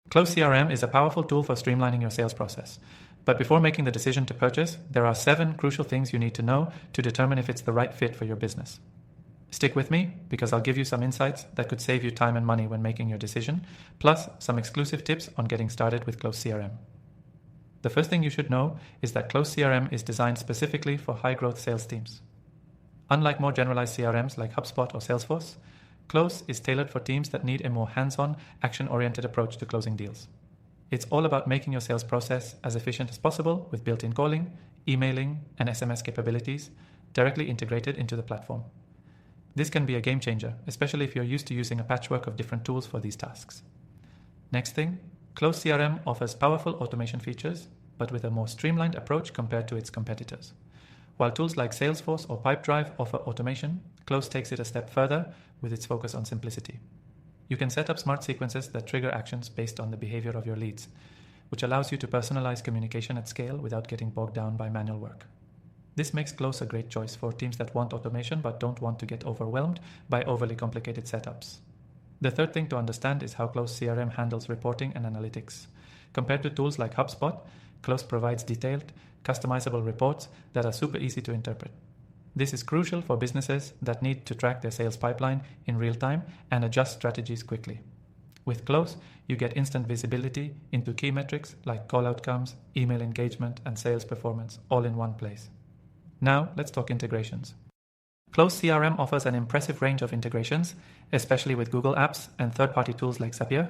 Close CRM is a powerful tool for streamlining your sales process. But before making the decision to purchase, there are 7 crucial things you need to know to determine if it's the right fit for your business. Stick with me because I'll give you some insights that could save you time and money when making your decision, plus some exclusive tips on getting started with Close CRM. The first thing you should know is that Close CRM is designed specifically for high-growth sales teams. Unlike more generalized CRMs like HubSpot or Salesforce, Close is tailored for teams that need a more hands-on, action-oriented approach to closing deals. It's all about making your sales process as efficient as possible with built-in calling, emailing, and SMS capabilities directly integrated into the platform. This can be a game changer, especially if you're used to using a patchwork of different tools for these tasks. Next thing, Close CRM offers powerful automation features, but with a more streamlined approach compared to its competitors. While tools like Salesforce or Pipedrive offer automation, Close takes it a step further with its focus on simplicity. You can set up smart sequences that trigger actions based on the behavior of your leads, which allows you to personalize communication at scale without getting bogged down by manual work. This makes Close a great choice for teams that want automation but don't want to get overwhelmed by overly complicated setups. The third thing to understand is how Close CRM handles reporting and analytics. Compared to tools like HubSpot, Close provides detailed, customizable reports that are super easy to interpret. This is crucial for businesses that need to track their sales pipeline in real time and adjust strategies quickly. With Close, you get instant visibility into key metrics like call outcomes, email engagement, and sales performance all in one place. Now, let's talk integrations. Close CRM offers an impressive range of integrations, especially with Google Apps and third-party tools like Zapier.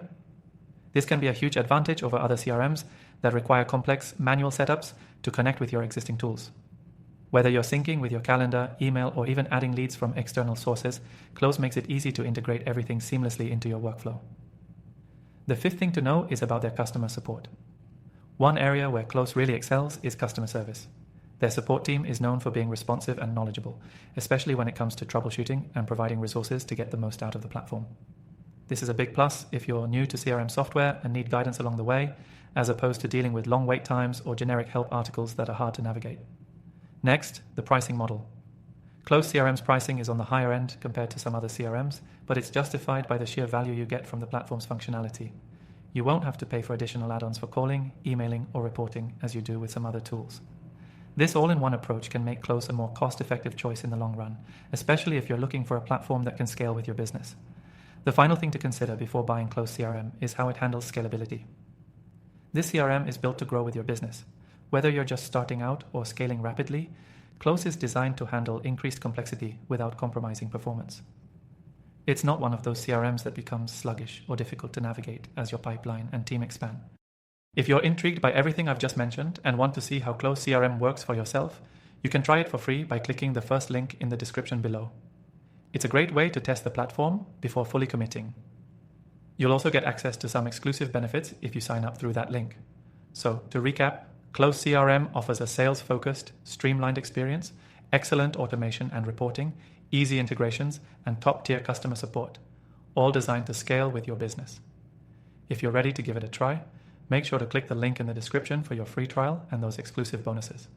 This can be a huge advantage over other CRMs that require complex manual setups to connect with your existing tools. Whether you're syncing with your calendar, email, or even adding leads from external sources, Close makes it easy to integrate everything seamlessly into your workflow. The fifth thing to know is about their customer support. One area where Close really excels is customer service. Their support team is known for being responsive and knowledgeable, especially when it comes to troubleshooting and providing resources to get the most out of the platform. This is a big plus if you're new to CRM software and need guidance along the way, as opposed to dealing with long wait times or generic help articles that are hard to navigate. Next, the pricing model. Close CRM's pricing is on the higher end compared to some other CRMs, but it's justified by the sheer value you get from the platform's functionality. You won't have to pay for additional add-ons for calling, emailing, or reporting as you do with some other tools. This all-in-one approach can make Close a more cost-effective choice in the long run, especially if you're looking for a platform that can scale with your business. The final thing to consider before buying Close CRM is how it handles scalability. This CRM is built to grow with your business. Whether you're just starting out or scaling rapidly, Close is designed to handle increased complexity without compromising performance. It's not one of those CRMs that becomes sluggish or difficult to navigate as your pipeline and team expand. If you're intrigued by everything I've just mentioned and want to see how Close CRM works for yourself, you can try it for free by clicking the first link in the description below. It's a great way to test the platform before fully committing. You'll also get access to some exclusive benefits if you sign up through that link. So, to recap, Close CRM offers a sales-focused, streamlined experience, excellent automation and reporting, easy integrations, and top-tier customer support, all designed to scale with your business. If you're ready to give it a try, make sure to click the link in the description for your free trial and those exclusive bonuses.